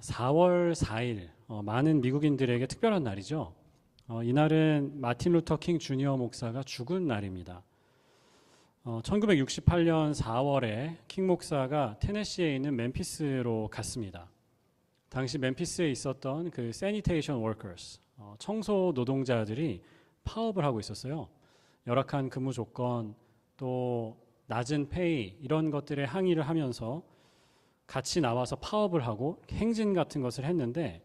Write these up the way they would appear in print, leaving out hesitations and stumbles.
4월 4일 많은 미국인들에게 특별한 날이죠. 이날은 마틴 루터 킹 주니어 목사가 죽은 날입니다. 1968년 4월에 킹 목사가 테네시에 있는 멤피스로 갔습니다. 당시 멤피스에 있었던 그 sanitation workers, 청소 노동자들이 파업을 하고 있었어요. 열악한 근무 조건, 또 낮은 페이 이런 것들에 항의를 하면서 같이 나와서 파업을 하고 행진 같은 것을 했는데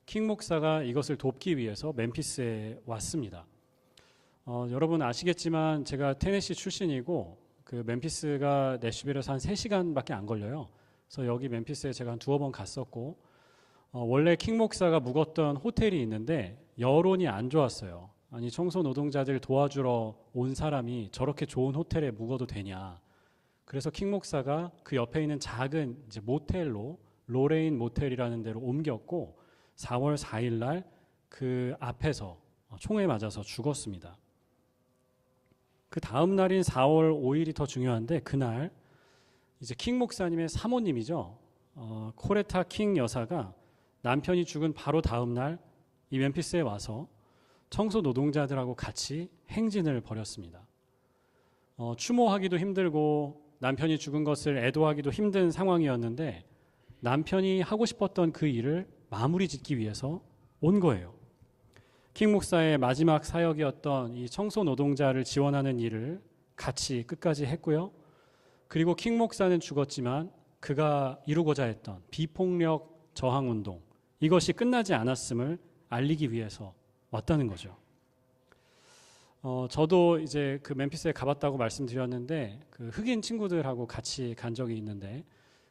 킹 목사가 이것을 돕기 위해서 멤피스에 왔습니다. 여러분 아시겠지만 제가 테네시 출신이고 그 멤피스가 내슈빌에서 한 3시간밖에 안 걸려요. 그래서 여기 멤피스에 제가 한 두어 번 갔었고 원래 킹 목사가 묵었던 호텔이 있는데 여론이 안 좋았어요. 아니 청소 노동자들 도와주러 온 사람이 저렇게 좋은 호텔에 묵어도 되냐. 그래서 킹 목사가 그 옆에 있는 작은 이제 모텔로 로레인 모텔이라는 데로 옮겼고 4월 4일 날 그 앞에서 총에 맞아서 죽었습니다. 그 다음 날인 4월 5일이 더 중요한데 그날 이제 킹 목사님의 사모님이죠. 코레타 킹 여사가 남편이 죽은 바로 다음 날 이 멤피스에 와서 청소 노동자들하고 같이 행진을 벌였습니다. 추모하기도 힘들고 남편이 죽은 것을 애도하기도 힘든 상황이었는데 남편이 하고 싶었던 그 일을 마무리 짓기 위해서 온 거예요. 킹 목사의 마지막 사역이었던 이 청소 노동자를 지원하는 일을 같이 끝까지 했고요. 그리고 킹 목사는 죽었지만 그가 이루고자 했던 비폭력 저항 운동, 이것이 끝나지 않았음을 알리기 위해서 왔다는 거죠. 저도 이제 그 멤피스에 가봤다고 말씀드렸는데 그 흑인 친구들하고 같이 간 적이 있는데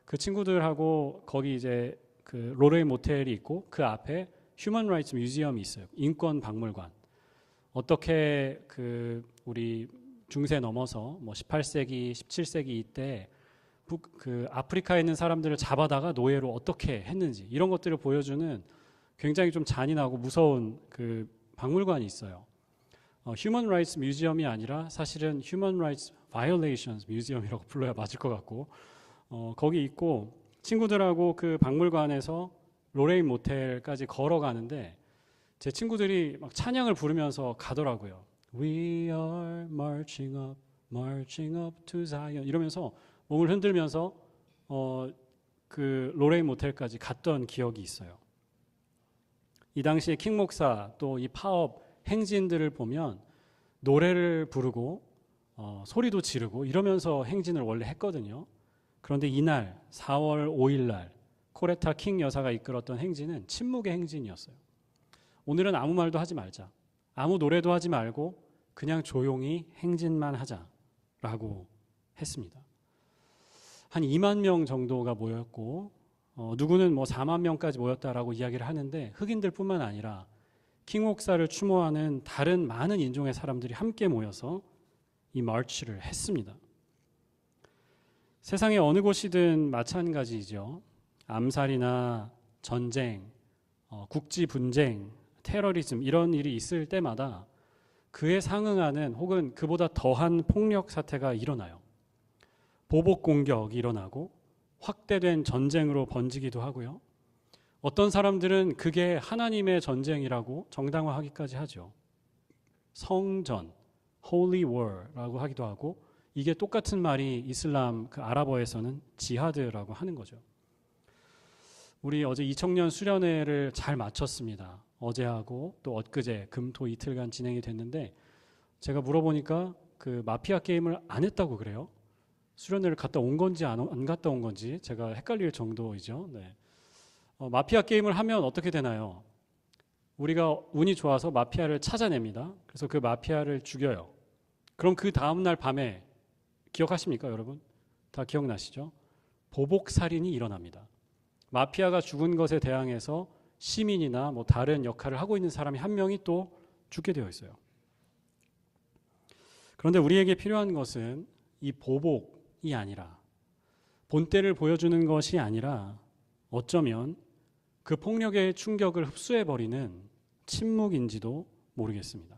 그 친구들하고 거기 이제 그 로레인 모텔이 있고 그 앞에 휴먼 라이츠 뮤지엄이 있어요. 인권 박물관. 어떻게 그 우리 중세 넘어서 뭐 18세기, 17세기 이때 그 아프리카에 있는 사람들을 잡아다가 노예로 어떻게 했는지 이런 것들을 보여주는 굉장히 좀 잔인하고 무서운 그 박물관이 있어요. 휴먼 라이츠 뮤지엄이 아니라 사실은 휴먼 라이츠 바이올레이션스 뮤지엄이라고 불러야 맞을 것 같고 거기 있고 친구들하고 그 박물관에서 로레인 모텔까지 걸어가는데 제 친구들이 막 찬양을 부르면서 가더라고요. We are marching up to Zion 이러면서 몸을 흔들면서 그 로레인 모텔까지 갔던 기억이 있어요. 이 당시에 킹 목사 또 이 파업 행진들을 보면 노래를 부르고 소리도 지르고 이러면서 행진을 원래 했거든요. 그런데 이날 4월 5일 날 코레타 킹 여사가 이끌었던 행진은 침묵의 행진이었어요. 오늘은 아무 말도 하지 말자. 아무 노래도 하지 말고 그냥 조용히 행진만 하자라고 했습니다. 한 2만 명 정도가 모였고 누구는 뭐 4만 명까지 모였다라고 이야기를 하는데 흑인들뿐만 아니라 킹 목사를 추모하는 다른 많은 인종의 사람들이 함께 모여서 이 마치를 했습니다. 세상의 어느 곳이든 마찬가지죠. 암살이나 전쟁, 국지 분쟁, 테러리즘 이런 일이 있을 때마다 그에 상응하는 혹은 그보다 더한 폭력 사태가 일어나요. 보복 공격이 일어나고 확대된 전쟁으로 번지기도 하고요. 어떤 사람들은 그게 하나님의 전쟁이라고 정당화하기까지 하죠. 성전, Holy War라고 하기도 하고 이게 똑같은 말이 이슬람 그 아랍어에서는 지하드라고 하는 거죠. 우리 어제 이청년 수련회를 잘 마쳤습니다. 어제하고 또 엊그제 금토 이틀간 진행이 됐는데 제가 물어보니까 그 마피아 게임을 안 했다고 그래요. 수련회를 갔다 온 건지 안 갔다 온 건지 제가 헷갈릴 정도이죠. 네. 마피아 게임을 하면 어떻게 되나요? 우리가 운이 좋아서 마피아를 찾아냅니다. 그래서 그 마피아를 죽여요. 그럼 그 다음날 밤에 기억하십니까, 여러분? 다 기억나시죠? 보복살인이 일어납니다. 마피아가 죽은 것에 대항해서 시민이나 뭐 다른 역할을 하고 있는 사람이 한 명이 또 죽게 되어 있어요. 그런데 우리에게 필요한 것은 이 보복이 아니라 본때를 보여주는 것이 아니라 어쩌면 그 폭력의 충격을 흡수해버리는 침묵인지도 모르겠습니다.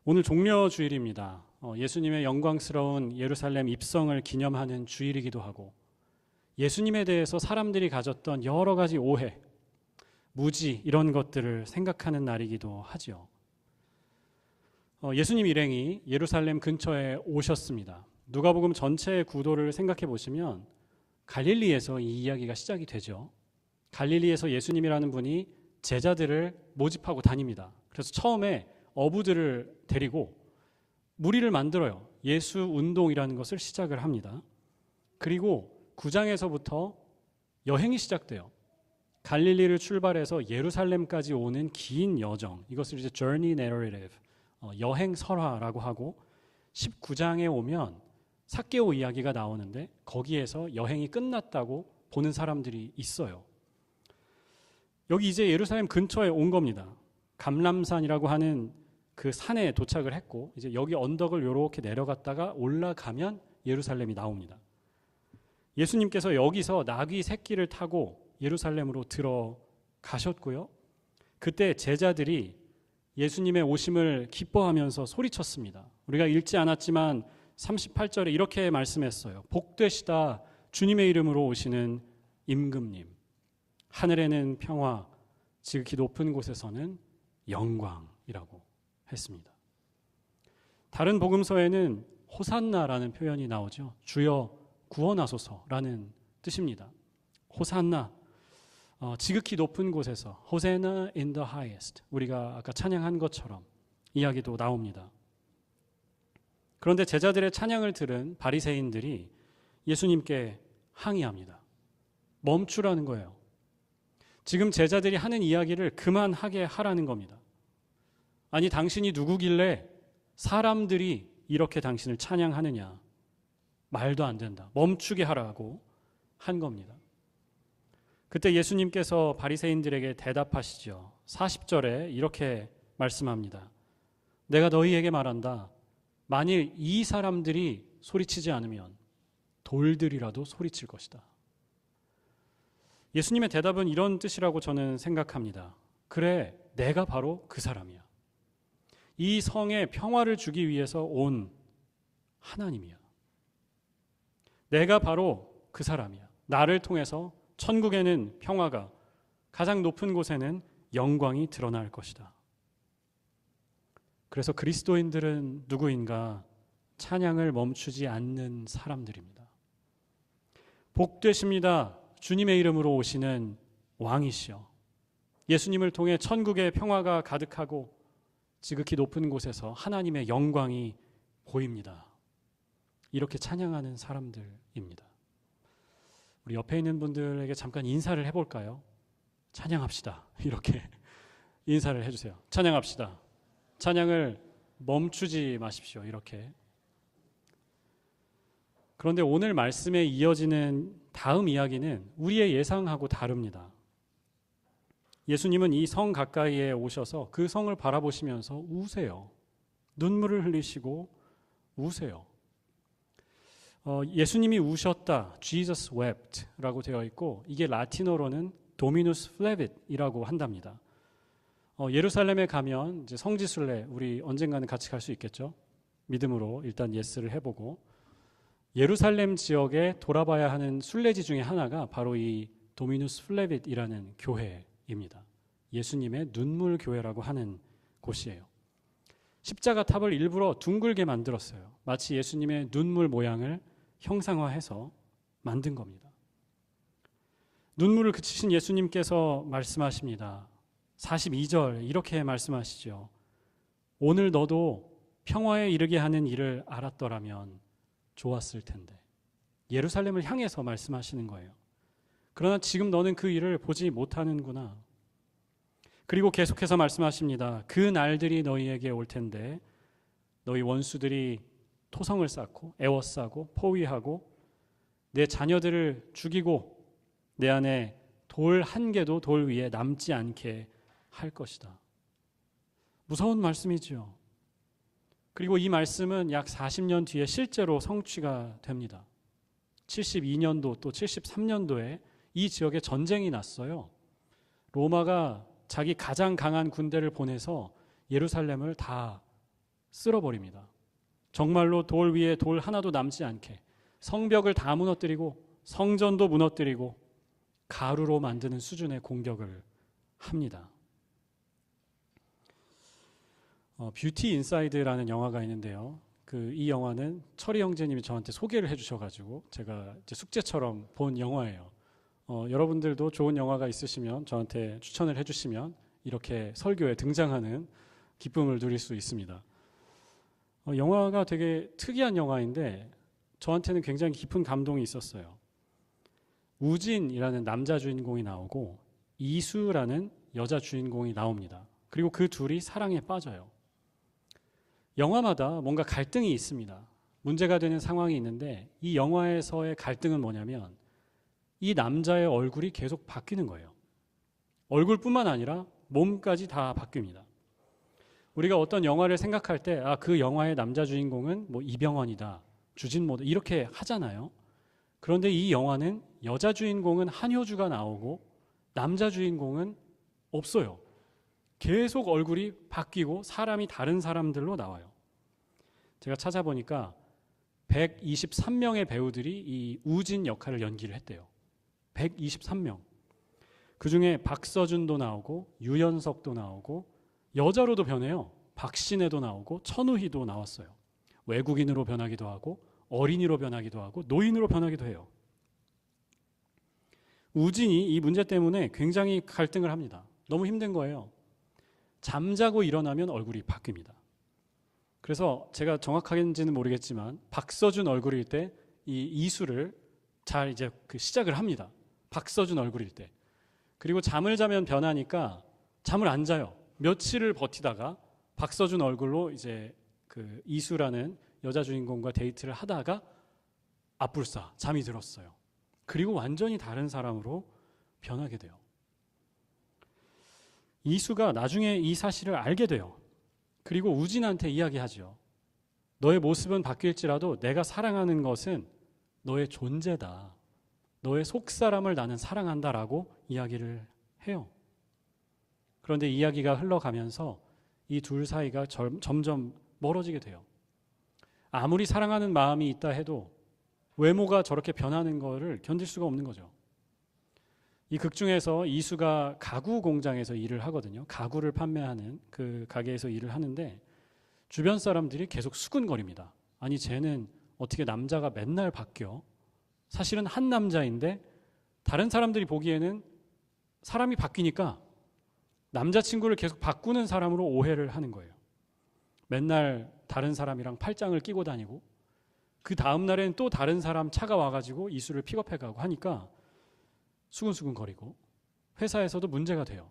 오늘 종려주일입니다. 예수님의 영광스러운 예루살렘 입성을 기념하는 주일이기도 하고 예수님에 대해서 사람들이 가졌던 여러 가지 오해, 무지 이런 것들을 생각하는 날이기도 하지요. 예수님 일행이 예루살렘 근처에 오셨습니다. 누가복음 전체의 구도를 생각해 보시면 갈릴리에서 이 이야기가 시작이 되죠. 갈릴리에서 예수님이라는 분이 제자들을 모집하고 다닙니다. 그래서 처음에 어부들을 데리고 무리를 만들어요. 예수 운동이라는 것을 시작을 합니다. 그리고 9장에서부터 여행이 시작돼요. 갈릴리를 출발해서 예루살렘까지 오는 긴 여정, 이것을 이제 journey narrative, 여행 설화라고 하고, 19장에 오면 삭개오 이야기가 나오는데 거기에서 여행이 끝났다고 보는 사람들이 있어요. 여기 이제 예루살렘 근처에 온 겁니다. 감람산이라고 하는 그 산에 도착을 했고, 이제 여기 언덕을 이렇게 내려갔다가 올라가면 예루살렘이 나옵니다. 예수님께서 여기서 나귀 새끼를 타고 예루살렘으로 들어가셨고요. 그때 제자들이 예수님의 오심을 기뻐하면서 소리쳤습니다. 우리가 읽지 않았지만 38절에 이렇게 말씀했어요. 복되시다 주님의 이름으로 오시는 임금님. 하늘에는 평화, 지극히 높은 곳에서는 영광이라고 했습니다. 다른 복음서에는 호산나라는 표현이 나오죠. 주여 구원하소서라는 뜻입니다. 호산나, 지극히 높은 곳에서, 호세나 in the highest, 우리가 아까 찬양한 것처럼 이야기도 나옵니다. 그런데 제자들의 찬양을 들은 바리새인들이 예수님께 항의합니다. 멈추라는 거예요. 지금 제자들이 하는 이야기를 그만하게 하라는 겁니다. 아니, 당신이 누구길래 사람들이 이렇게 당신을 찬양하느냐. 말도 안 된다. 멈추게 하라고 한 겁니다. 그때 예수님께서 바리새인들에게 대답하시죠. 40절에 이렇게 말씀합니다. 내가 너희에게 말한다. 만일 이 사람들이 소리치지 않으면 돌들이라도 소리칠 것이다. 예수님의 대답은 이런 뜻이라고 저는 생각합니다. 그래, 내가 바로 그 사람이야. 이 성에 평화를 주기 위해서 온 하나님이야. 내가 바로 그 사람이야. 나를 통해서 천국에는 평화가, 가장 높은 곳에는 영광이 드러날 것이다. 그래서 그리스도인들은 누구인가? 찬양을 멈추지 않는 사람들입니다. 복되십니다. 주님의 이름으로 오시는 왕이시여. 예수님을 통해 천국의 평화가 가득하고 지극히 높은 곳에서 하나님의 영광이 보입니다. 이렇게 찬양하는 사람들입니다. 우리 옆에 있는 분들에게 잠깐 인사를 해볼까요? 찬양합시다. 이렇게 인사를 해주세요. 찬양합시다. 찬양을 멈추지 마십시오. 이렇게. 그런데 오늘 말씀에 이어지는 다음 이야기는 우리의 예상하고 다릅니다. 예수님은 이 성 가까이에 오셔서 그 성을 바라보시면서 우세요. 눈물을 흘리시고 우세요. 예수님이 우셨다, Jesus wept라고 되어 있고, 이게 라틴어로는 Dominus flevit이라고 한답니다. 예루살렘에 가면 이제 성지순례, 우리 언젠가는 같이 갈 수 있겠죠. 믿음으로 일단 예스를 해보고, 예루살렘 지역에 돌아봐야 하는 순례지 중에 하나가 바로 이 도미누스 플레빗이라는 교회입니다. 예수님의 눈물 교회라고 하는 곳이에요. 십자가 탑을 일부러 둥글게 만들었어요. 마치 예수님의 눈물 모양을 형상화해서 만든 겁니다. 눈물을 그치신 예수님께서 말씀하십니다. 42절 이렇게 말씀하시죠. 오늘 너도 평화에 이르게 하는 일을 알았더라면 좋았을 텐데. 예루살렘을 향해서 말씀하시는 거예요. 그러나 지금 너는 그 일을 보지 못하는구나. 그리고 계속해서 말씀하십니다. 그 날들이 너희에게 올 텐데 너희 원수들이 토성을 쌓고 애워싸고 포위하고 내 자녀들을 죽이고 내 안에 돌 한 개도 돌 위에 남지 않게 할 것이다. 무서운 말씀이죠. 그리고 이 말씀은 약 40년 뒤에 실제로 성취가 됩니다. 72년도 또 73년도에 이 지역에 전쟁이 났어요. 로마가 자기 가장 강한 군대를 보내서 예루살렘을 다 쓸어버립니다. 정말로 돌 위에 돌 하나도 남지 않게 성벽을 다 무너뜨리고 성전도 무너뜨리고 가루로 만드는 수준의 공격을 합니다. 뷰티 인사이드라는 영화가 있는데요. 이 영화는 철이 형제님이 저한테 소개를 해주셔가지고 제가 이제 숙제처럼 본 영화예요. 여러분들도 좋은 영화가 있으시면 저한테 추천을 해주시면 이렇게 설교에 등장하는 기쁨을 누릴 수 있습니다. 영화가 되게 특이한 영화인데 저한테는 굉장히 깊은 감동이 있었어요. 우진이라는 남자 주인공이 나오고 이수라는 여자 주인공이 나옵니다. 그리고 그 둘이 사랑에 빠져요. 영화마다 뭔가 갈등이 있습니다. 문제가 되는 상황이 있는데 이 영화에서의 갈등은 뭐냐면 이 남자의 얼굴이 계속 바뀌는 거예요. 얼굴뿐만 아니라 몸까지 다 바뀝니다. 우리가 어떤 영화를 생각할 때 그 영화의 남자 주인공은 뭐 이병헌이다, 주진모다 이렇게 하잖아요. 그런데 이 영화는 여자 주인공은 한효주가 나오고 남자 주인공은 없어요. 계속 얼굴이 바뀌고 사람이 다른 사람들로 나와요. 제가 찾아보니까 123명의 배우들이 이 우진 역할을 연기를 했대요. 123명. 그중에 박서준도 나오고 유연석도 나오고 여자로도 변해요. 박신혜도 나오고 천우희도 나왔어요. 외국인으로 변하기도 하고 어린이로 변하기도 하고 노인으로 변하기도 해요. 우진이 이 문제 때문에 굉장히 갈등을 합니다. 너무 힘든 거예요. 잠자고 일어나면 얼굴이 바뀝니다. 그래서 제가 정확하게인지는 모르겠지만 박서준 얼굴일 때 이 이수를 잘 이제 시작을 합니다. 박서준 얼굴일 때. 그리고 잠을 자면 변하니까 잠을 안 자요. 며칠을 버티다가 박서준 얼굴로 이제 이수라는 여자 주인공과 데이트를 하다가 앞불싸 잠이 들었어요. 그리고 완전히 다른 사람으로 변하게 돼요. 이수가 나중에 이 사실을 알게 돼요. 그리고 우진한테 이야기하죠. 너의 모습은 바뀔지라도 내가 사랑하는 것은 너의 존재다. 너의 속사람을 나는 사랑한다라고 이야기를 해요. 그런데 이야기가 흘러가면서 이 둘 사이가 점점 멀어지게 돼요. 아무리 사랑하는 마음이 있다 해도 외모가 저렇게 변하는 거를 견딜 수가 없는 거죠. 이 극 중에서 이수가 가구 공장에서 일을 하거든요. 가구를 판매하는 그 가게에서 일을 하는데 주변 사람들이 계속 수군거립니다. 아니 쟤는 어떻게 남자가 맨날 바뀌어? 사실은 한 남자인데 다른 사람들이 보기에는 사람이 바뀌니까 남자친구를 계속 바꾸는 사람으로 오해를 하는 거예요. 맨날 다른 사람이랑 팔짱을 끼고 다니고 그 다음 날에는 또 다른 사람 차가 와가지고 이수를 픽업해가고 하니까 수근수근거리고 회사에서도 문제가 돼요.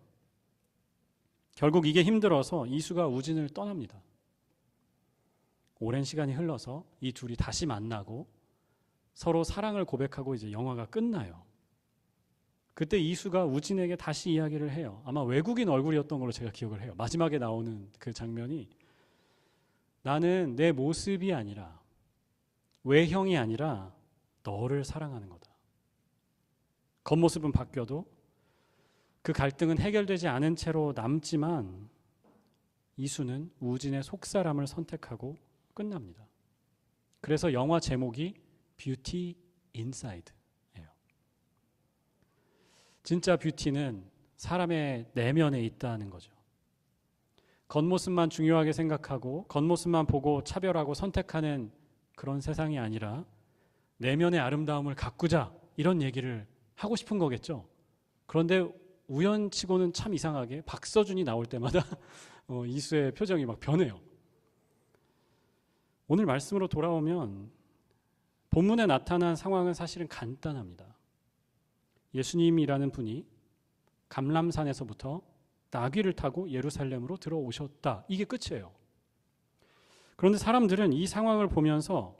결국 이게 힘들어서 이수가 우진을 떠납니다. 오랜 시간이 흘러서 이 둘이 다시 만나고 서로 사랑을 고백하고 이제 영화가 끝나요. 그때 이수가 우진에게 다시 이야기를 해요. 아마 외국인 얼굴이었던 걸로 제가 기억을 해요. 마지막에 나오는 그 장면이 나는 내 모습이 아니라 외형이 아니라 너를 사랑하는 거다. 겉모습은 바뀌어도 그 갈등은 해결되지 않은 채로 남지만 이수는 우진의 속사람을 선택하고 끝납니다. 그래서 영화 제목이 뷰티 인사이드예요. 진짜 뷰티는 사람의 내면에 있다는 거죠. 겉모습만 중요하게 생각하고 겉모습만 보고 차별하고 선택하는 그런 세상이 아니라 내면의 아름다움을 가꾸자 이런 얘기를 하고 싶은 거겠죠. 그런데 우연치고는 참 이상하게 박서준이 나올 때마다 이수의 표정이 막 변해요. 오늘 말씀으로 돌아오면 본문에 나타난 상황은 사실은 간단합니다. 예수님이라는 분이 감람산에서부터 나귀를 타고 예루살렘으로 들어오셨다. 이게 끝이에요. 그런데 사람들은 이 상황을 보면서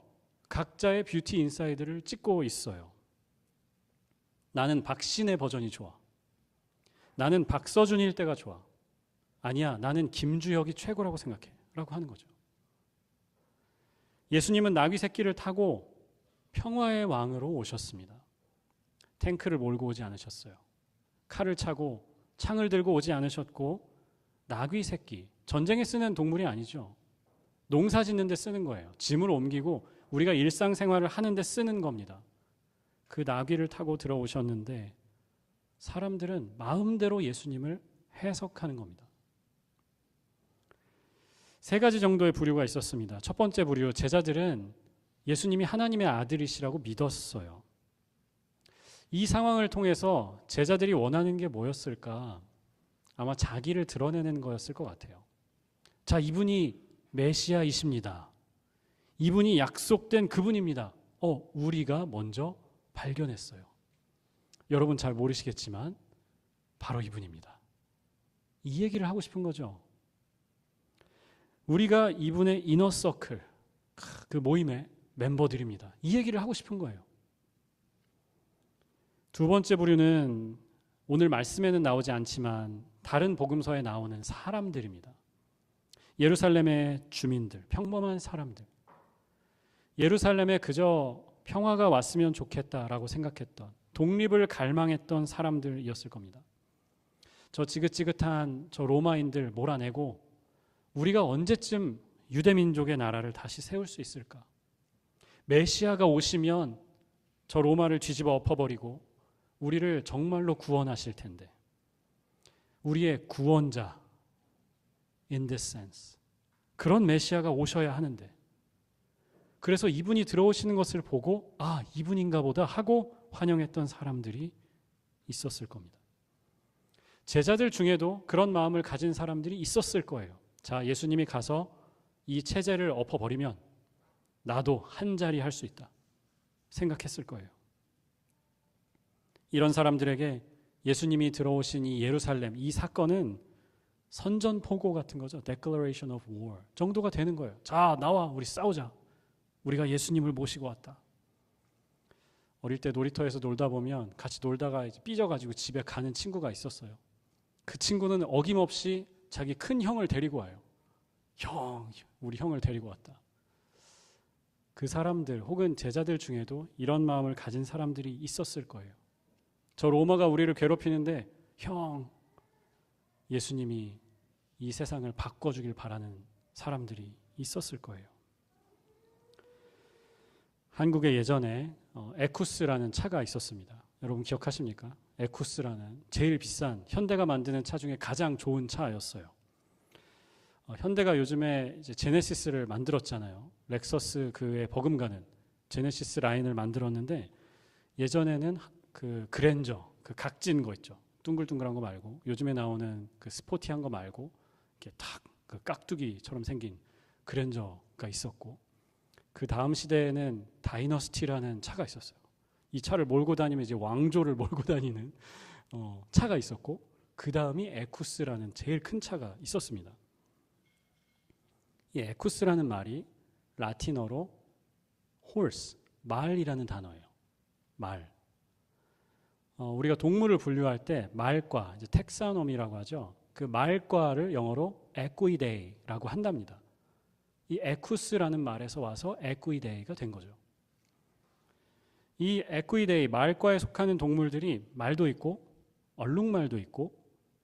각자의 뷰티 인사이드를 찍고 있어요. 나는 박신혜 버전이 좋아. 나는 박서준일 때가 좋아. 아니야, 나는 김주혁이 최고라고 생각해. 라고 하는 거죠. 예수님은 나귀 새끼를 타고 평화의 왕으로 오셨습니다. 탱크를 몰고 오지 않으셨어요. 칼을 차고 창을 들고 오지 않으셨고 나귀 새끼, 전쟁에 쓰는 동물이 아니죠. 농사 짓는 데 쓰는 거예요. 짐을 옮기고 우리가 일상생활을 하는 데 쓰는 겁니다. 그 나귀를 타고 들어오셨는데 사람들은 마음대로 예수님을 해석하는 겁니다. 세 가지 정도의 부류가 있었습니다. 첫 번째 부류, 제자들은 예수님이 하나님의 아들이시라고 믿었어요. 이 상황을 통해서 제자들이 원하는 게 뭐였을까? 아마 자기를 드러내는 거였을 것 같아요. 자, 이분이 메시아이십니다. 이분이 약속된 그분입니다. 우리가 먼저 발견했어요. 여러분 잘 모르시겠지만 바로 이분입니다. 이 얘기를 하고 싶은 거죠. 우리가 이분의 이너서클, 그 모임의 멤버들입니다. 이 얘기를 하고 싶은 거예요. 두 번째 부류는 오늘 말씀에는 나오지 않지만 다른 복음서에 나오는 사람들입니다. 예루살렘의 주민들, 평범한 사람들. 예루살렘에 그저 평화가 왔으면 좋겠다라고 생각했던, 독립을 갈망했던 사람들이었을 겁니다. 저 지긋지긋한 저 로마인들 몰아내고 우리가 언제쯤 유대민족의 나라를 다시 세울 수 있을까? 메시아가 오시면 저 로마를 뒤집어 엎어버리고 우리를 정말로 구원하실 텐데, 우리의 구원자 in this sense, 그런 메시아가 오셔야 하는데, 그래서 이분이 들어오시는 것을 보고 이분인가 보다 하고 환영했던 사람들이 있었을 겁니다. 제자들 중에도 그런 마음을 가진 사람들이 있었을 거예요. 자, 예수님이 가서 이 체제를 엎어버리면 나도 한 자리 할 수 있다 생각했을 거예요. 이런 사람들에게 예수님이 들어오신 이 예루살렘, 이 사건은 선전포고 같은 거죠. Declaration of War 정도가 되는 거예요. 자, 나와, 우리 싸우자. 우리가 예수님을 모시고 왔다. 어릴 때 놀이터에서 놀다 보면 같이 놀다가 이제 삐져가지고 집에 가는 친구가 있었어요. 그 친구는 어김없이 자기 큰 형을 데리고 와요. 우리 형을 데리고 왔다. 그 사람들 혹은 제자들 중에도 이런 마음을 가진 사람들이 있었을 거예요. 저 로마가 우리를 괴롭히는데 예수님이 이 세상을 바꿔주길 바라는 사람들이 있었을 거예요. 한국에 예전에 에쿠스라는 차가 있었습니다. 여러분 기억하십니까? 에쿠스라는 제일 비싼, 현대가 만드는 차 중에 가장 좋은 차였어요. 현대가 요즘에 이제 제네시스를 만들었잖아요. 렉서스 그의 버금가는 제네시스 라인을 만들었는데, 예전에는 그 그랜저, 그 각진 거 있죠. 둥글둥글한 거 말고, 요즘에 나오는 그 스포티한 거 말고 이렇게 탁 그 깍두기처럼 생긴 그랜저가 있었고, 그 다음 시대에는 다이너스티라는 차가 있었어요. 이 차를 몰고 다니면 이제 왕조를 몰고 다니는 차가 있었고, 그 다음이 에쿠스라는 제일 큰 차가 있었습니다. 이 에쿠스라는 말이 라틴어로 horse, 말이라는 단어예요. 말. 우리가 동물을 분류할 때 말과, 이제 텍사노미라고 하죠. 그 말과를 영어로 에퀴데이라고 한답니다. 이 에쿠스라는 말에서 와서 에퀴데이가 된 거죠. 이 에퀴데이, 말과에 속하는 동물들이 말도 있고 얼룩말도 있고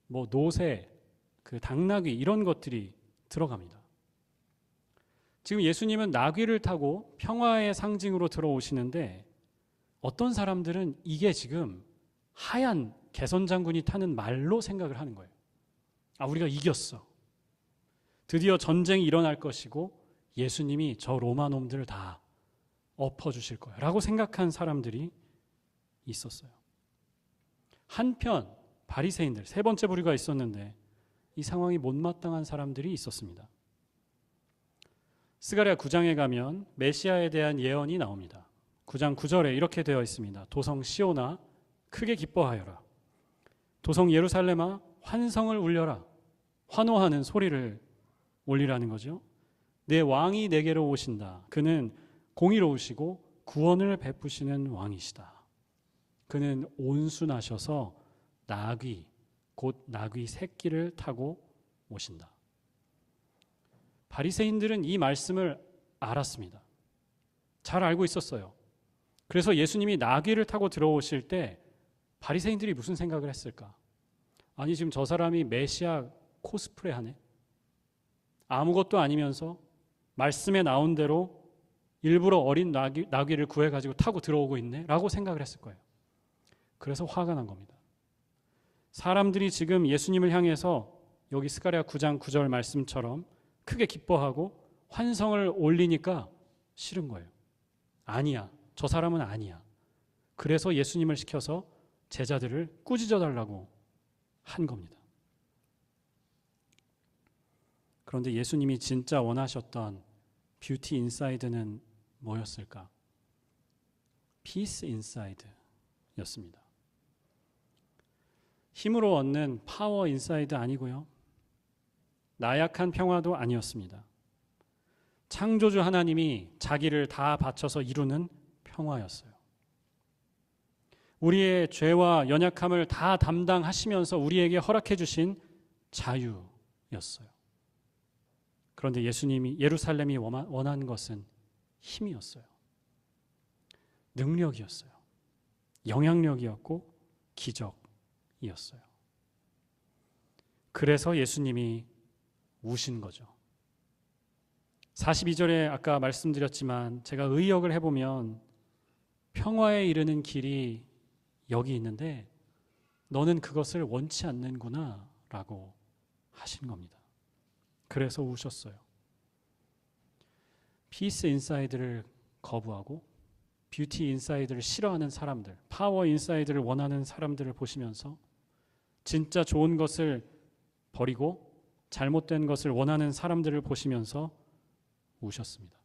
뭐 노새, 그 당나귀 이런 것들이 들어갑니다. 지금 예수님은 나귀를 타고 평화의 상징으로 들어오시는데, 어떤 사람들은 이게 지금 하얀 개선장군이 타는 말로 생각을 하는 거예요. 우리가 이겼어. 드디어 전쟁이 일어날 것이고 예수님이 저 로마 놈들을 다 엎어주실 거야 라고 생각한 사람들이 있었어요. 한편 바리새인들, 세 번째 부류가 있었는데, 이 상황이 못마땅한 사람들이 있었습니다. 스가랴 9장에 가면 메시아에 대한 예언이 나옵니다. 9장 9절에 이렇게 되어 있습니다. 도성 시온아 크게 기뻐하여라. 도성 예루살렘아 환성을 울려라. 환호하는 소리를 올리라는 거죠. 내 왕이 내게로 오신다. 그는 공의로우시고 구원을 베푸시는 왕이시다. 그는 온순하셔서 나귀, 곧 나귀 새끼를 타고 오신다. 바리새인들은 이 말씀을 알았습니다. 잘 알고 있었어요. 그래서 예수님이 나귀를 타고 들어오실 때 바리새인들이 무슨 생각을 했을까? 아니, 지금 저 사람이 메시아 코스프레 하네. 아무것도 아니면서 말씀에 나온 대로 일부러 어린 나귀를 구해가지고 타고 들어오고 있네? 라고 생각을 했을 거예요. 그래서 화가 난 겁니다. 사람들이 지금 예수님을 향해서 여기 스가랴 9장 9절 말씀처럼 크게 기뻐하고 환성을 올리니까 싫은 거예요. 아니야. 저 사람은 아니야. 그래서 예수님을 시켜서 제자들을 꾸짖어 달라고 한 겁니다. 그런데 예수님이 진짜 원하셨던 뷰티 인사이드는 뭐였을까? 피스 인사이드 였습니다. 힘으로 얻는 파워 인사이드 아니고요. 나약한 평화도 아니었습니다. 창조주 하나님이 자기를 다 바쳐서 이루는 평화였어요. 우리의 죄와 연약함을 다 담당하시면서 우리에게 허락해 주신 자유였어요. 그런데 예수님이 예루살렘이 원한 것은 힘이었어요. 능력이었어요. 영향력이었고 기적이었어요. 그래서 예수님이 우신 거죠. 42절에 아까 말씀드렸지만 제가 의역을 해보면 평화에 이르는 길이 여기 있는데 너는 그것을 원치 않는구나 라고 하신 겁니다. 그래서 우셨어요. 피스 인사이드를 거부하고 뷰티 인사이드를 싫어하는 사람들, 파워 인사이드를 원하는 사람들을 보시면서 진짜 좋은 것을 버리고 잘못된 것을 원하는 사람들을 보시면서 우셨습니다.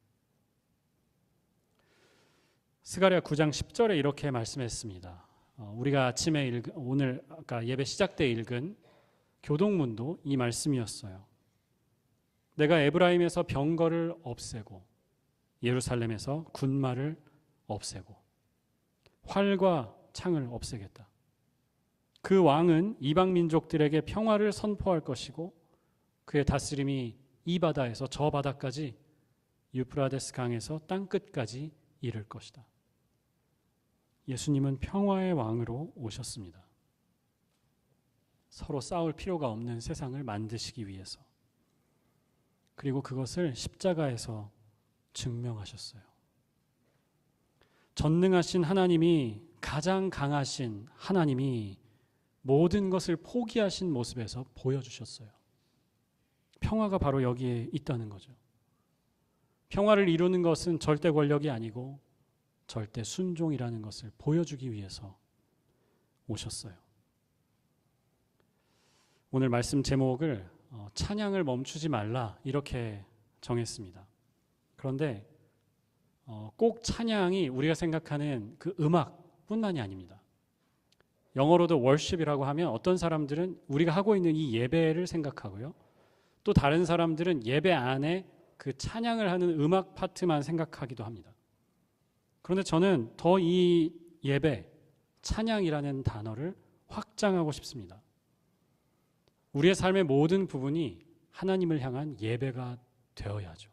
스가랴 9장 10절에 이렇게 말씀했습니다. 우리가 아침에 오늘 아까 예배 시작 때 읽은 교동문도 이 말씀이었어요. 내가 에브라임에서 병거를 없애고 예루살렘에서 군마를 없애고 활과 창을 없애겠다. 그 왕은 이방 민족들에게 평화를 선포할 것이고 그의 다스림이 이 바다에서 저 바다까지 유프라데스 강에서 땅 끝까지 이를 것이다. 예수님은 평화의 왕으로 오셨습니다. 서로 싸울 필요가 없는 세상을 만드시기 위해서. 그리고 그것을 십자가에서 증명하셨어요. 전능하신 하나님이, 가장 강하신 하나님이 모든 것을 포기하신 모습에서 보여주셨어요. 평화가 바로 여기에 있다는 거죠. 평화를 이루는 것은 절대 권력이 아니고 절대 순종이라는 것을 보여주기 위해서 오셨어요. 오늘 말씀 제목을 찬양을 멈추지 말라 이렇게 정했습니다. 그런데 꼭 찬양이 우리가 생각하는 그 음악뿐만이 아닙니다. 영어로도 worship이라고 하면 어떤 사람들은 우리가 하고 있는 이 예배를 생각하고요. 또 다른 사람들은 예배 안에 그 찬양을 하는 음악 파트만 생각하기도 합니다. 그런데 저는 더 이 예배, 찬양이라는 단어를 확장하고 싶습니다. 우리의 삶의 모든 부분이 하나님을 향한 예배가 되어야죠.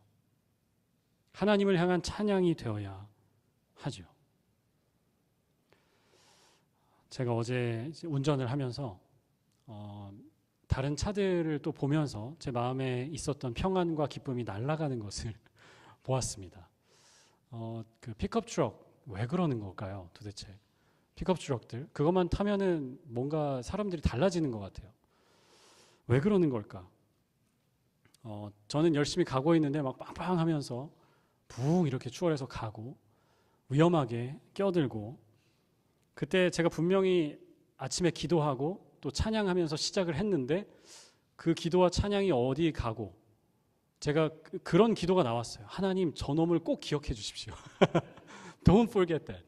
하나님을 향한 찬양이 되어야 하죠. 제가 어제 운전을 하면서 다른 차들을 또 보면서 제 마음에 있었던 평안과 기쁨이 날아가는 것을 보았습니다. 그 픽업 트럭 왜 그러는 걸까요? 도대체 픽업 트럭들 그것만 타면은 뭔가 사람들이 달라지는 것 같아요. 왜 그러는 걸까? 저는 열심히 가고 있는데 막 빵빵하면서 붕 이렇게 추월해서 가고 위험하게 껴들고 그때 제가 분명히 아침에 기도하고 또 찬양하면서 시작을 했는데 그 기도와 찬양이 어디 가고 제가 그런 기도가 나왔어요. 하나님 저놈을 꼭 기억해 주십시오. Don't forget that.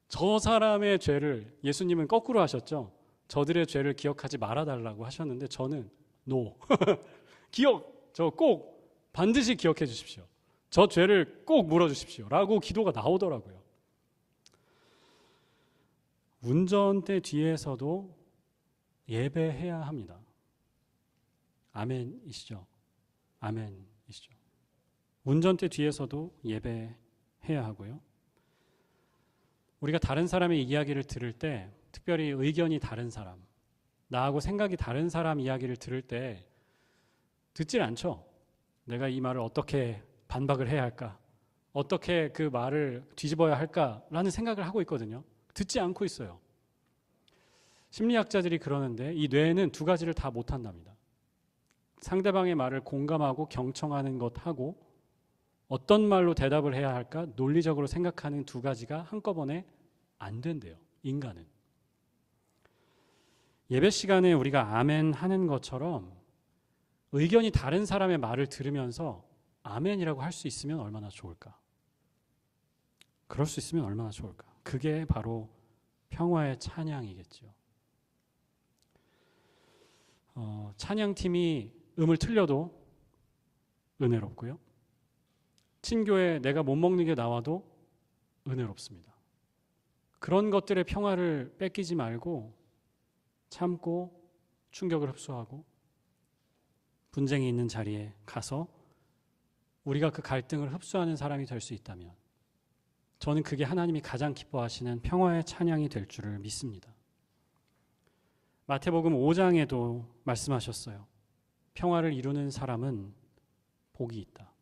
저 사람의 죄를 예수님은 거꾸로 하셨죠. 저들의 죄를 기억하지 말아달라고 하셨는데 저는 no. 저 꼭 반드시 기억해 주십시오. 저 죄를 꼭 물어주십시오. 라고 기도가 나오더라고요. 운전대 뒤에서도 예배해야 합니다. 아멘이시죠? 아멘이시죠? 운전대 뒤에서도 예배해야 하고요. 우리가 다른 사람의 이야기를 들을 때 특별히 의견이 다른 사람, 나하고 생각이 다른 사람 이야기를 들을 때 듣질 않죠. 내가 이 말을 어떻게 반박을 해야 할까? 어떻게 그 말을 뒤집어야 할까라는 생각을 하고 있거든요. 듣지 않고 있어요. 심리학자들이 그러는데 이 뇌는 두 가지를 다 못한답니다. 상대방의 말을 공감하고 경청하는 것하고 어떤 말로 대답을 해야 할까 논리적으로 생각하는 두 가지가 한꺼번에 안 된대요. 인간은. 예배 시간에 우리가 아멘 하는 것처럼 의견이 다른 사람의 말을 들으면서 아멘이라고 할 수 있으면 얼마나 좋을까? 그럴 수 있으면 얼마나 좋을까? 그게 바로 평화의 찬양이겠죠. 찬양팀이 음을 틀려도 은혜롭고요. 친교에 내가 못 먹는 게 나와도 은혜롭습니다. 그런 것들의 평화를 뺏기지 말고 참고 충격을 흡수하고 분쟁이 있는 자리에 가서 우리가 그 갈등을 흡수하는 사람이 될 수 있다면 저는 그게 하나님이 가장 기뻐하시는 평화의 찬양이 될 줄을 믿습니다. 마태복음 5장에도 말씀하셨어요. 평화를 이루는 사람은 복이 있다.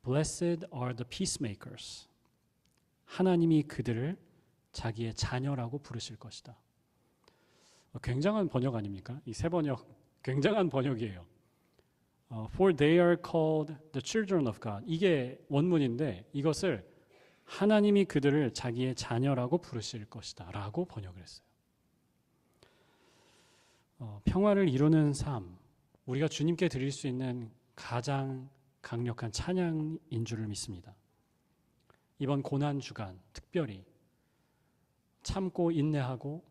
Blessed are the peacemakers. 하나님이 그들을 자기의 자녀라고 부르실 것이다. 굉장한 번역 아닙니까? 이 세 번역 굉장한 번역이에요. For they are called the children of God. 이게 원문인데 이것을 하나님이 그들을 자기의 자녀라고 부르실 것이다 라고 번역을 했어요. 평화를 이루는 삶, 우리가 주님께 드릴 수 있는 가장 강력한 찬양인 줄을 믿습니다. 이번 고난 주간 특별히 참고 인내하고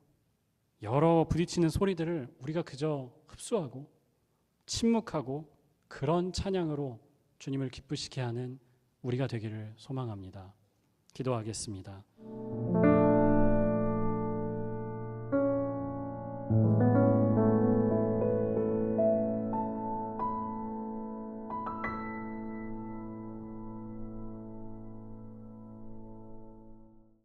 여러 부딪히는 소리들을 우리가 그저 흡수하고 침묵하고 그런 찬양으로 주님을 기쁘시게 하는 우리가 되기를 소망합니다. 기도하겠습니다.